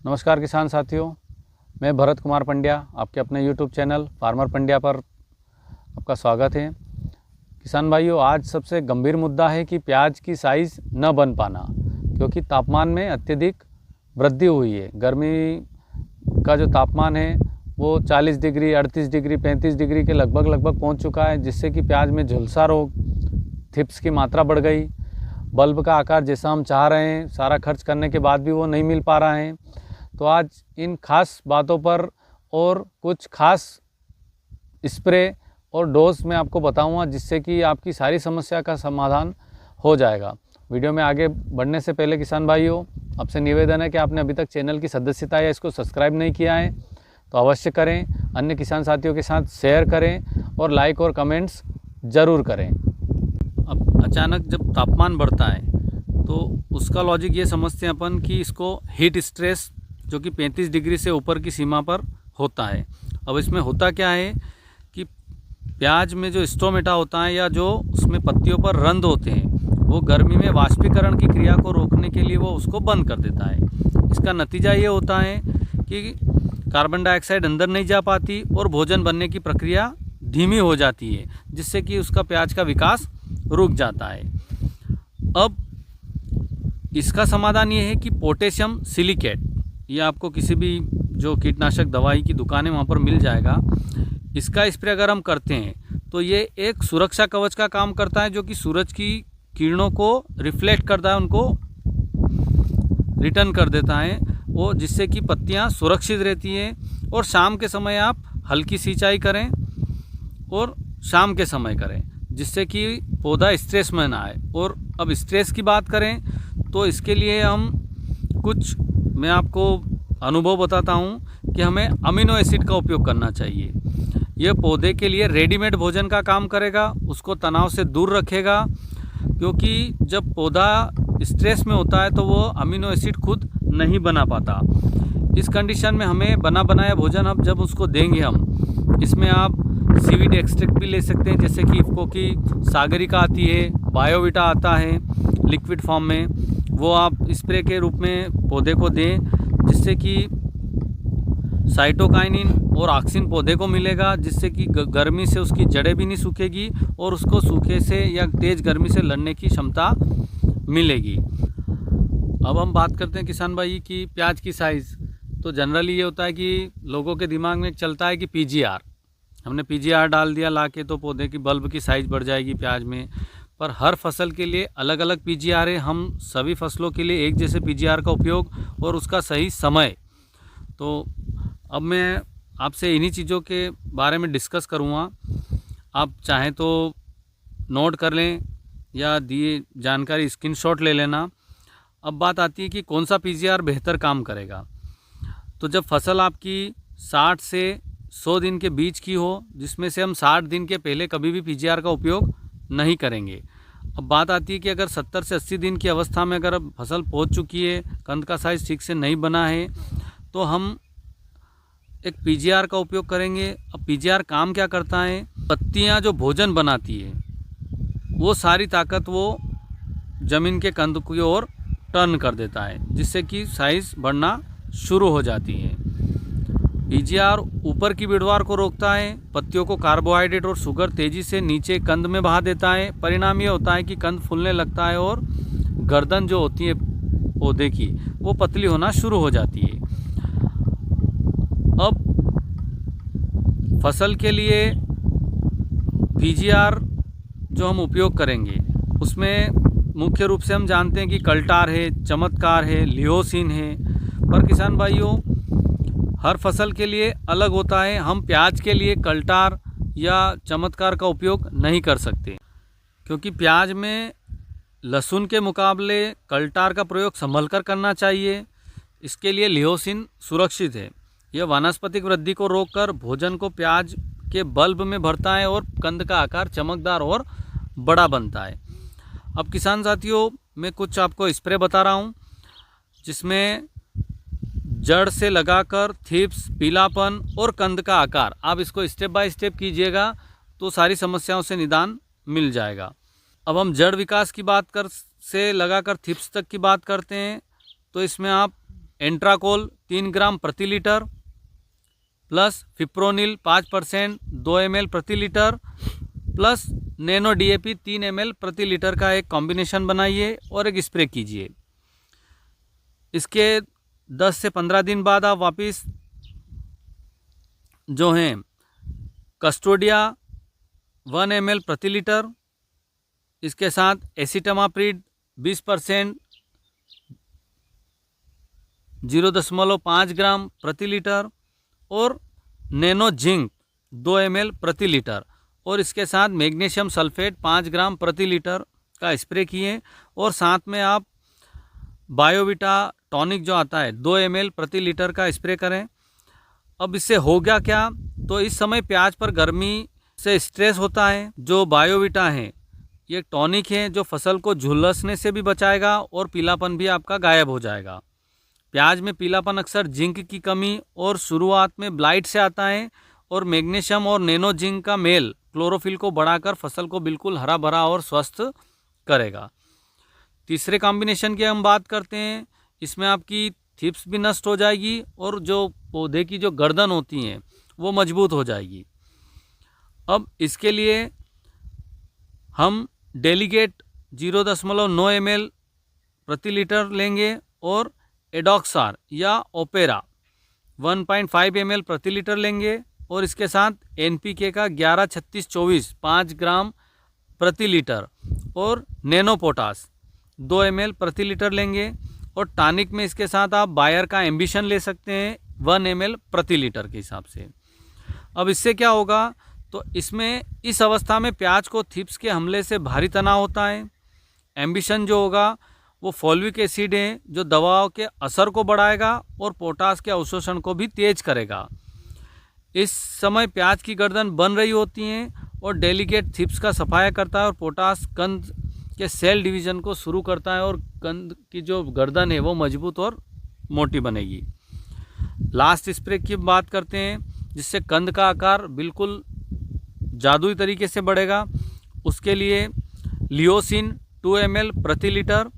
नमस्कार किसान साथियों, मैं भरत कुमार पंड्या आपके अपने यूट्यूब चैनल फार्मर पंड्या पर आपका स्वागत है। किसान भाइयों, आज सबसे गंभीर मुद्दा है कि प्याज की साइज़ न बन पाना, क्योंकि तापमान में अत्यधिक वृद्धि हुई है। गर्मी का जो तापमान है वो 40 डिग्री, 38 डिग्री, 35 डिग्री के लगभग पहुंच चुका है, जिससे कि प्याज में झुलसा रोग, थिप्स की मात्रा बढ़ गई। बल्ब का आकार जैसा हम चाह रहे हैं, सारा खर्च करने के बाद भी वो नहीं मिल पा रहा है। तो आज इन खास बातों पर और कुछ खास स्प्रे और डोज मैं आपको बताऊंगा, जिससे कि आपकी सारी समस्या का समाधान हो जाएगा। वीडियो में आगे बढ़ने से पहले किसान भाइयों, आपसे निवेदन है कि आपने अभी तक चैनल की सदस्यता या इसको सब्सक्राइब नहीं किया है तो अवश्य करें, अन्य किसान साथियों के साथ शेयर करें और लाइक और कमेंट्स ज़रूर करें। अब अचानक जब तापमान बढ़ता है तो उसका लॉजिक ये समझते हैं अपन कि इसको हीट स्ट्रेस, जो कि 35 डिग्री से ऊपर की सीमा पर होता है। अब इसमें होता क्या है कि प्याज में जो स्टोमेटा होता है या जो उसमें पत्तियों पर रंध्र होते हैं, वो गर्मी में वाष्पीकरण की क्रिया को रोकने के लिए वो उसको बंद कर देता है। इसका नतीजा ये होता है कि कार्बन डाइऑक्साइड अंदर नहीं जा पाती और भोजन बनने की प्रक्रिया धीमी हो जाती है, जिससे कि उसका प्याज का विकास रुक जाता है। अब इसका समाधान ये है कि पोटेशियम सिलिकेट, ये आपको किसी भी जो कीटनाशक दवाई की दुकान है वहाँ पर मिल जाएगा। इसका स्प्रे अगर हम करते हैं तो ये एक सुरक्षा कवच का काम करता है, जो कि सूरज की किरणों को रिफ्लेक्ट करता है, उनको रिटर्न कर देता है वो, जिससे कि पत्तियाँ सुरक्षित रहती हैं। और शाम के समय आप हल्की सिंचाई करें और शाम के समय करें, जिससे कि पौधा स्ट्रेस में ना आए। और अब स्ट्रेस की बात करें तो इसके लिए हम कुछ, मैं आपको अनुभव बताता हूं कि हमें अमीनो एसिड का उपयोग करना चाहिए। यह पौधे के लिए रेडीमेड भोजन का काम करेगा, उसको तनाव से दूर रखेगा, क्योंकि जब पौधा स्ट्रेस में होता है तो वो अमीनो एसिड खुद नहीं बना पाता। इस कंडीशन में हमें बना बनाया भोजन अब जब उसको देंगे हम, इसमें आप सीवीड एक्सट्रैक्ट भी ले सकते हैं, जैसे कि इफ्को की सागरिका आती है, बायोविटा आता है लिक्विड फॉर्म में, वो आप स्प्रे के रूप में पौधे को दें, जिससे कि साइटोकाइनिन और ऑक्सिन पौधे को मिलेगा, जिससे कि गर्मी से उसकी जड़ें भी नहीं सूखेगी और उसको सूखे से या तेज़ गर्मी से लड़ने की क्षमता मिलेगी। अब हम बात करते हैं किसान भाई की प्याज की साइज़। तो जनरली ये होता है कि लोगों के दिमाग में चलता है कि पीजीआर, हमने पीजीआर डाल दिया लाके तो पौधे की बल्ब की साइज़ बढ़ जाएगी प्याज में। पर हर फसल के लिए अलग अलग पीजीआर है, हम सभी फसलों के लिए एक जैसे पीजीआर का उपयोग और उसका सही समय। तो अब मैं आपसे इन्हीं चीज़ों के बारे में डिस्कस करूँगा। आप चाहें तो नोट कर लें या दिए जानकारी स्क्रीनशॉट ले लेना। अब बात आती है कि कौन सा पीजीआर बेहतर काम करेगा। तो जब फसल आपकी 60 से 100 दिन के बीच की हो, जिसमें से हम 60 दिन के पहले कभी भी पीजीआर का उपयोग नहीं करेंगे। अब बात आती है कि अगर 70 से 80 दिन की अवस्था में अगर फसल पहुंच चुकी है, कंद का साइज़ ठीक से नहीं बना है, तो हम एक पीजीआर का उपयोग करेंगे। अब पीजीआर काम क्या करता है, पत्तियां जो भोजन बनाती है वो सारी ताकत वो ज़मीन के कंद की ओर टर्न कर देता है, जिससे कि साइज़ बढ़ना शुरू हो जाती है। पीजीआर ऊपर की विड़वार को रोकता है, पत्तियों को कार्बोहाइड्रेट और शुगर तेज़ी से नीचे कंद में बहा देता है। परिणाम ये होता है कि कंद फूलने लगता है और गर्दन जो होती है पौधे की वो पतली होना शुरू हो जाती है। अब फसल के लिए पीजीआर जो हम उपयोग करेंगे उसमें मुख्य रूप से हम जानते हैं कि कल्टार है, चमत्कार है, लियोसिन है। पर किसान भाइयों, हर फसल के लिए अलग होता है। हम प्याज के लिए कल्टार या चमत्कार का उपयोग नहीं कर सकते, क्योंकि प्याज में लहसुन के मुकाबले कल्टार का प्रयोग संभल कर करना चाहिए। इसके लिए लियोसिन सुरक्षित है। यह वानस्पतिक वृद्धि को रोककर भोजन को प्याज के बल्ब में भरता है और कंद का आकार चमकदार और बड़ा बनता है। अब किसान साथियों, मैं कुछ आपको स्प्रे बता रहा हूँ, जिसमें जड़ से लगाकर थिप्स, पीलापन और कंद का आकार, आप इसको स्टेप बाय स्टेप कीजिएगा तो सारी समस्याओं से निदान मिल जाएगा। अब हम जड़ विकास की बात कर से लगाकर थिप्स तक की बात करते हैं, तो इसमें आप एंट्राकोल 3 ग्राम प्रति लीटर प्लस फिप्रोनिल 5% 2 ml प्रति litre plus nano DAP 3 ml प्रति लीटर का एक कॉम्बिनेशन बनाइए और एक स्प्रे कीजिए। इसके 10 से 15 दिन बाद आप वापस जो हैं कस्टोडिया 1 ml प्रति लीटर, इसके साथ एसिटामाप्रिड 20% 0.5 ग्राम प्रति लीटर और नैनो जिंक 2 ml प्रति लीटर और इसके साथ मैग्नीशियम सल्फेट 5 ग्राम प्रति लीटर का स्प्रे किए और साथ में आप बायोविटा टॉनिक जो आता है 2 ml प्रति लीटर का स्प्रे करें। अब इससे हो गया क्या, तो इस समय प्याज पर गर्मी से स्ट्रेस होता है। जो बायोविटा है ये टॉनिक है जो फसल को झुलसने से भी बचाएगा और पीलापन भी आपका गायब हो जाएगा। प्याज में पीलापन अक्सर जिंक की कमी और शुरुआत में ब्लाइट से आता है और मैग्नीशियम और नैनो जिंक का मेल क्लोरोफिल को बढ़ाकर फसल को बिल्कुल हरा भरा और स्वस्थ करेगा। तीसरे कॉम्बिनेशन की हम बात करते हैं, इसमें आपकी थिप्स भी नष्ट हो जाएगी और जो पौधे की जो गर्दन होती हैं वो मजबूत हो जाएगी। अब इसके लिए हम डेलीगेट 0.9 ml प्रति लीटर लेंगे और एडॉक्सार या ओपेरा 1.5 ml प्रति लीटर लेंगे और इसके साथ NPK का 11-36-24 5 ग्राम प्रति लीटर और नैनो पोटास 2 ml प्रति लीटर लेंगे और टॉनिक में इसके साथ आप बायर का एम्बिशन ले सकते हैं 1 ml प्रति लीटर के हिसाब से। अब इससे क्या होगा, तो इसमें इस अवस्था में प्याज को थिप्स के हमले से भारी तनाव होता है। एम्बिशन जो होगा वो फॉल्विक एसिड है जो दवाओं के असर को बढ़ाएगा और पोटास के अवशोषण को भी तेज करेगा। इस समय प्याज की गर्दन बन रही होती हैं और डेलीगेट थिप्स का सफाया करता है और पोटास कंद के सेल डिवीज़न को शुरू करता है और कंद की जो गर्दन है वो मजबूत और मोटी बनेगी। लास्ट स्प्रे की बात करते हैं जिससे कंद का आकार बिल्कुल जादुई तरीके से बढ़ेगा। उसके लिए लियोसिन 2 ml प्रति लीटर,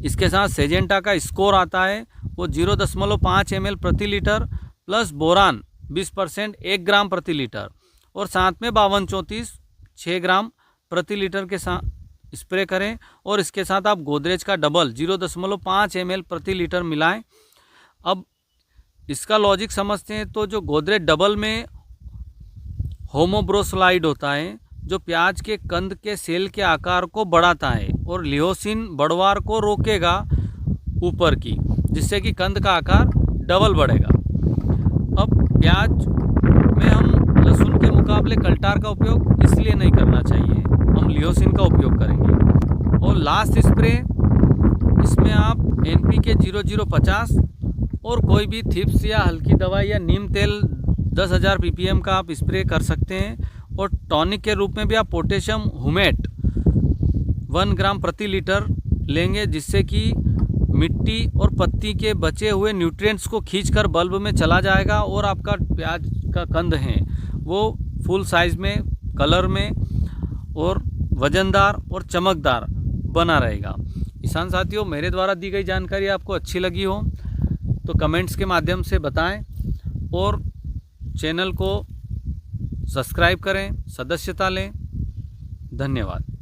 इसके साथ सेजेंटा का स्कोर आता है वो 0.5 ml प्रति लीटर प्लस बोरान 20% 1 ग्राम प्रति लीटर और साथ में 52-34 6 ग्राम प्रति लीटर के साथ स्प्रे करें और इसके साथ आप गोदरेज का डबल 0.5 ml प्रति लीटर मिलाएं। अब इसका लॉजिक समझते हैं, तो जो गोदरेज डबल में होमोब्रोसलाइड होता है जो प्याज के कंद के सेल के आकार को बढ़ाता है और लियोसिन बढ़वार को रोकेगा ऊपर की, जिससे कि कंद का आकार डबल बढ़ेगा। अब प्याज में हम लहसुन के मुकाबले कल्टार का उपयोग इसलिए नहीं करना चाहिए, हम लियोसिन का उपयोग करेंगे। और लास्ट स्प्रे इसमें आप NPK 0050 और कोई भी थिप्स या हल्की दवाई या नीम तेल 10,000 ppm का आप स्प्रे कर सकते हैं और टॉनिक के रूप में भी आप पोटेशियम हुमेट 1 ग्राम प्रति लीटर लेंगे, जिससे कि मिट्टी और पत्ती के बचे हुए न्यूट्रिएंट्स को खींचकर बल्ब में चला जाएगा और आपका प्याज का कंद है वो फुल साइज़ में, कलर में और वज़नदार और चमकदार बना रहेगा। किसान साथियों, मेरे द्वारा दी गई जानकारी आपको अच्छी लगी हो तो कमेंट्स के माध्यम से बताएं और चैनल को सब्सक्राइब करें, सदस्यता लें। धन्यवाद।